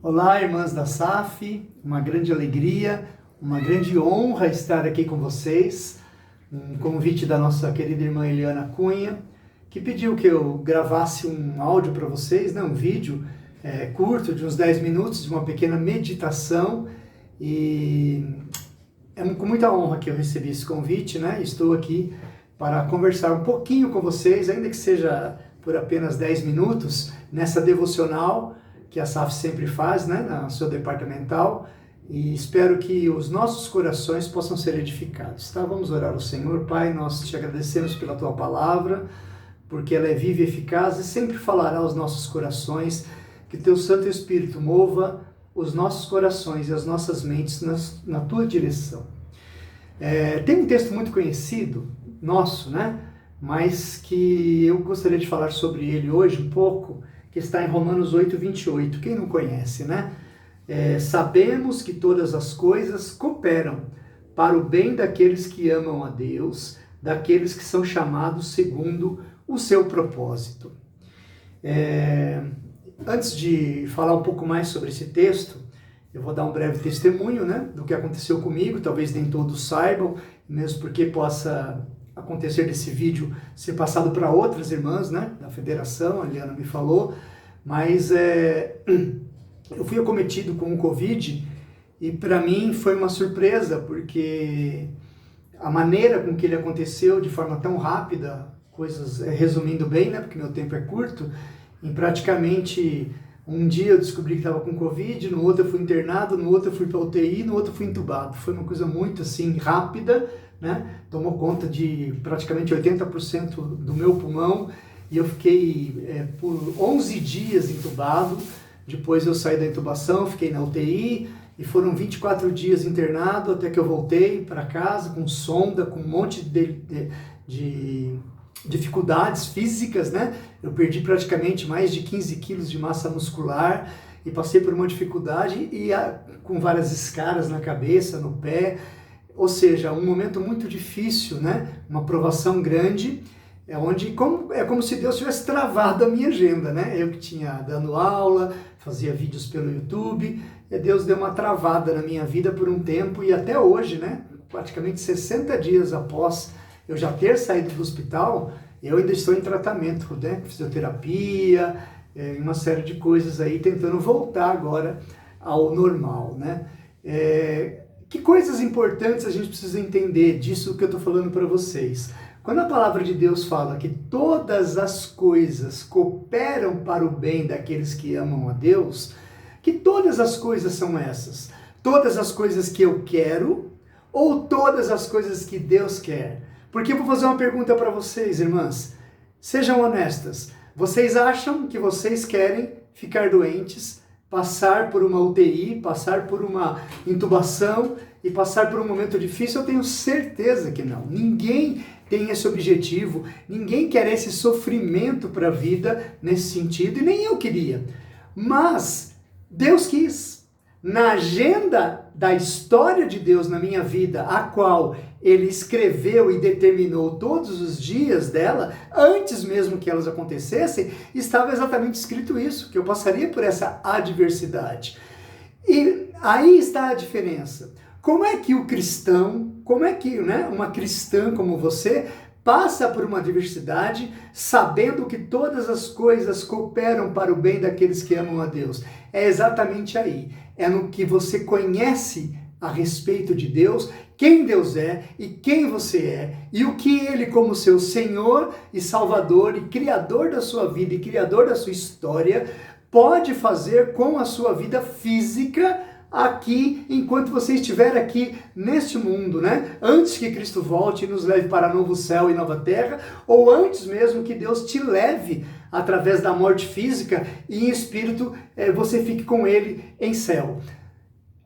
Olá, irmãs da SAF, uma grande alegria, uma grande honra estar aqui com vocês. Um convite da nossa querida irmã Eliana Cunha, que pediu que eu gravasse um áudio para vocês, um vídeo curto, de uns 10 minutos, de uma pequena meditação. E é com muita honra que eu recebi esse convite, Estou aqui para conversar um pouquinho com vocês, ainda que seja por apenas 10 minutos, nessa devocional que a SAF sempre faz, na sua departamental, e espero que os nossos corações possam ser edificados, tá? Vamos orar ao Senhor. Pai, nós te agradecemos pela tua palavra, porque ela é viva e eficaz e sempre falará aos nossos corações. Que teu Santo Espírito mova os nossos corações e as nossas mentes na tua direção. Tem um texto muito conhecido, nosso, mas que eu gostaria de falar sobre ele hoje um pouco, que está em Romanos 8:28. Quem não conhece, sabemos que todas as coisas cooperam para o bem daqueles que amam a Deus, daqueles que são chamados segundo o seu propósito. Antes de falar um pouco mais sobre esse texto, eu vou dar um breve testemunho, do que aconteceu comigo. Talvez nem todos saibam, mesmo porque possa acontecer desse vídeo ser passado para outras irmãs, da federação. A Eliana me falou, mas eu fui acometido com o Covid e para mim foi uma surpresa, porque a maneira com que ele aconteceu de forma tão rápida, coisas resumindo bem, porque meu tempo é curto, em praticamente um dia eu descobri que estava com Covid, no outro eu fui internado, no outro eu fui para UTI, no outro eu fui entubado. Foi uma coisa muito assim rápida, tomou conta de praticamente 80% do meu pulmão, e eu fiquei por 11 dias entubado. Depois eu saí da intubação, fiquei na UTI, e foram 24 dias internado até que eu voltei para casa com sonda, com um monte de dificuldades físicas, Eu perdi praticamente mais de 15 quilos de massa muscular e passei por uma dificuldade com várias escaras na cabeça, no pé. Ou seja, um momento muito difícil, Uma provação grande, é como se Deus tivesse travado a minha agenda, Eu que tinha dando aula, fazia vídeos pelo YouTube, e Deus deu uma travada na minha vida por um tempo, e até hoje, praticamente 60 dias após eu já ter saído do hospital, eu ainda estou em tratamento, fisioterapia, uma série de coisas aí, tentando voltar agora ao normal, Que coisas importantes a gente precisa entender disso que eu estou falando para vocês. Quando a palavra de Deus fala que todas as coisas cooperam para o bem daqueles que amam a Deus, que todas as coisas são essas? Todas as coisas que eu quero ou todas as coisas que Deus quer? Porque eu vou fazer uma pergunta para vocês, irmãs. Sejam honestas. Vocês acham que vocês querem ficar doentes, passar por uma UTI, passar por uma intubação e passar por um momento difícil? Eu tenho certeza que não. Ninguém tem esse objetivo, ninguém quer esse sofrimento para a vida nesse sentido, e nem eu queria. Mas Deus quis. Na agenda da história de Deus na minha vida, a qual Ele escreveu e determinou todos os dias dela, antes mesmo que elas acontecessem, estava exatamente escrito isso, que eu passaria por essa adversidade. E aí está a diferença. Como é que o cristão, uma cristã como você, passa por uma adversidade sabendo que todas as coisas cooperam para o bem daqueles que amam a Deus? É exatamente aí. É no que você conhece a respeito de Deus, quem Deus é e quem você é, e o que Ele, como seu Senhor e Salvador e Criador da sua vida e Criador da sua história, pode fazer com a sua vida física aqui, enquanto você estiver aqui neste mundo, Antes que Cristo volte e nos leve para novo céu e nova terra, ou antes mesmo que Deus te leve através da morte física e em espírito você fique com Ele em céu.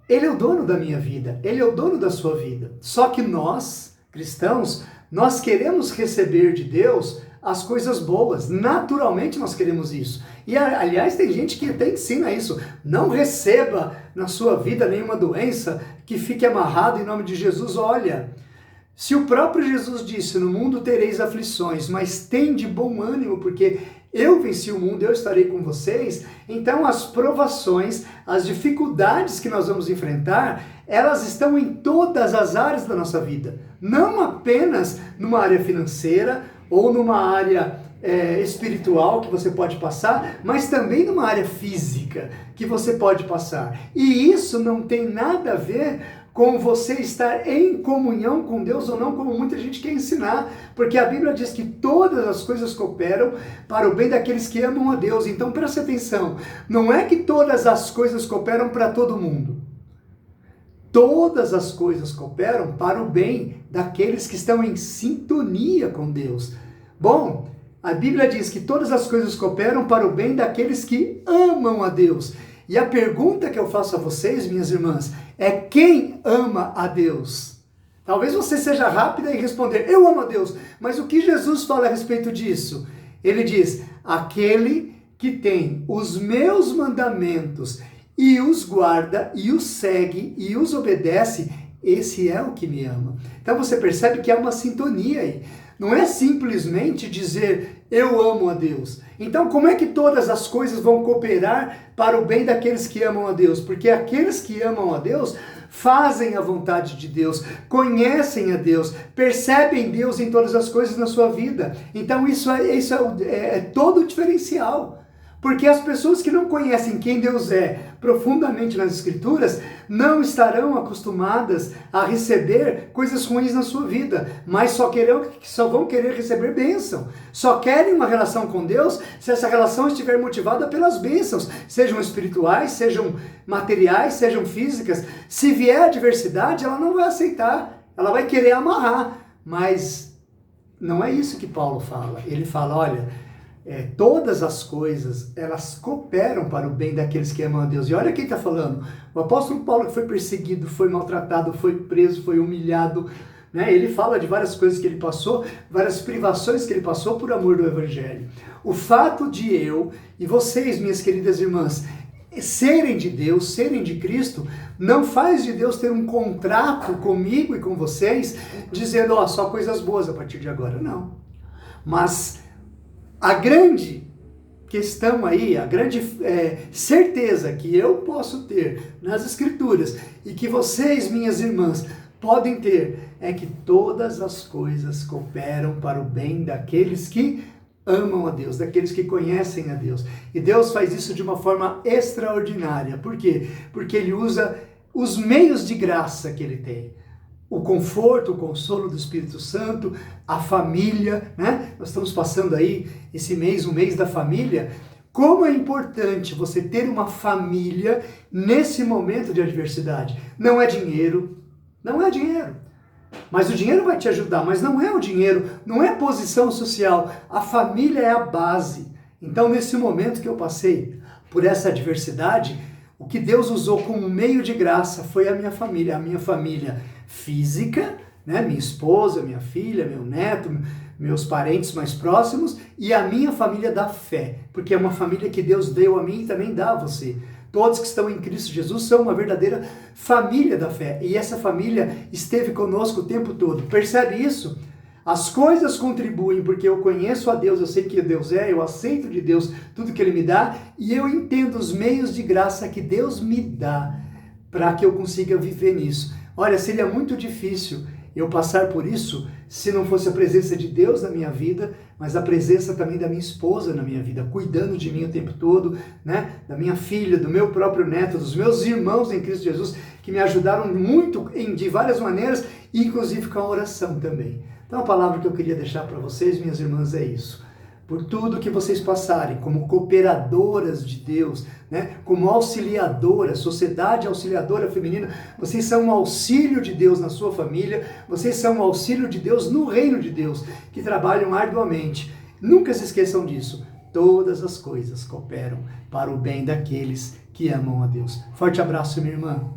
Ele é o dono da minha vida, Ele é o dono da sua vida. Só que nós, cristãos, nós queremos receber de Deus as coisas boas. Naturalmente nós queremos isso. E aliás, tem gente que até ensina isso. Não receba na sua vida nenhuma doença, que fique amarrado em nome de Jesus. Olha, se o próprio Jesus disse, no mundo tereis aflições, mas tem de bom ânimo, porque Eu venci o mundo, eu estarei com vocês. Então as provações, as dificuldades que nós vamos enfrentar, elas estão em todas as áreas da nossa vida. Não apenas numa área financeira ou numa área espiritual que você pode passar, mas também numa área física que você pode passar. E isso não tem nada a ver com você estar em comunhão com Deus ou não, como muita gente quer ensinar, porque a Bíblia diz que todas as coisas cooperam para o bem daqueles que amam a Deus. Então preste atenção, não é que todas as coisas cooperam para todo mundo. Todas as coisas cooperam para o bem daqueles que estão em sintonia com Deus. Bom, a Bíblia diz que todas as coisas cooperam para o bem daqueles que amam a Deus. E a pergunta que eu faço a vocês, minhas irmãs, é quem ama a Deus? Talvez você seja rápida em responder, eu amo a Deus. Mas o que Jesus fala a respeito disso? Ele diz, aquele que tem os meus mandamentos e os guarda, e os segue, e os obedece, esse é o que me ama. Então você percebe que há uma sintonia aí. Não é simplesmente dizer, eu amo a Deus. Então, como é que todas as coisas vão cooperar para o bem daqueles que amam a Deus? Porque aqueles que amam a Deus fazem a vontade de Deus, conhecem a Deus, percebem Deus em todas as coisas na sua vida. Então, isso é todo o diferencial. Porque as pessoas que não conhecem quem Deus é profundamente nas Escrituras não estarão acostumadas a receber coisas ruins na sua vida, mas só vão querer receber bênção. Só querem uma relação com Deus se essa relação estiver motivada pelas bênçãos, sejam espirituais, sejam materiais, sejam físicas. Se vier adversidade, ela não vai aceitar, ela vai querer amarrar. Mas não é isso que Paulo fala. Ele fala, olha, todas as coisas, elas cooperam para o bem daqueles que amam a Deus. E olha quem está falando. O apóstolo Paulo, que foi perseguido, foi maltratado, foi preso, foi humilhado, né? Ele fala de várias coisas que ele passou, várias privações que ele passou por amor do Evangelho. O fato de eu e vocês, minhas queridas irmãs, serem de Deus, serem de Cristo, não faz de Deus ter um contrato comigo e com vocês, dizendo, ó, só coisas boas a partir de agora. Não. Mas a grande questão aí, a grande certeza que eu posso ter nas Escrituras e que vocês, minhas irmãs, podem ter, é que todas as coisas cooperam para o bem daqueles que amam a Deus, daqueles que conhecem a Deus. E Deus faz isso de uma forma extraordinária. Por quê? Porque Ele usa os meios de graça que Ele tem. O conforto, o consolo do Espírito Santo, a família, né? Nós estamos passando aí esse mês, o mês da família. Como é importante você ter uma família nesse momento de adversidade. Não é dinheiro, não é dinheiro. Mas o dinheiro vai te ajudar, mas não é o dinheiro, não é posição social. A família é a base. Então, nesse momento que eu passei por essa adversidade, o que Deus usou como meio de graça foi a minha família física, né? Minha esposa, minha filha, meu neto, meus parentes mais próximos e a minha família da fé, porque é uma família que Deus deu a mim e também dá a você. Todos que estão em Cristo Jesus são uma verdadeira família da fé e essa família esteve conosco o tempo todo. Percebe isso? As coisas contribuem porque eu conheço a Deus, eu sei que Deus é, eu aceito de Deus tudo que Ele me dá e eu entendo os meios de graça que Deus me dá para que eu consiga viver nisso. Olha, seria muito difícil eu passar por isso se não fosse a presença de Deus na minha vida, mas a presença também da minha esposa na minha vida, cuidando de mim o tempo todo, né? Da minha filha, do meu próprio neto, dos meus irmãos em Cristo Jesus, que me ajudaram muito de várias maneiras, inclusive com a oração também. Então a palavra que eu queria deixar para vocês, minhas irmãs, é isso. Por tudo que vocês passarem, como cooperadoras de Deus, né? Como auxiliadoras, sociedade auxiliadora feminina, vocês são um auxílio de Deus na sua família, vocês são um auxílio de Deus no reino de Deus, que trabalham arduamente. Nunca se esqueçam disso. Todas as coisas cooperam para o bem daqueles que amam a Deus. Forte abraço, minha irmã.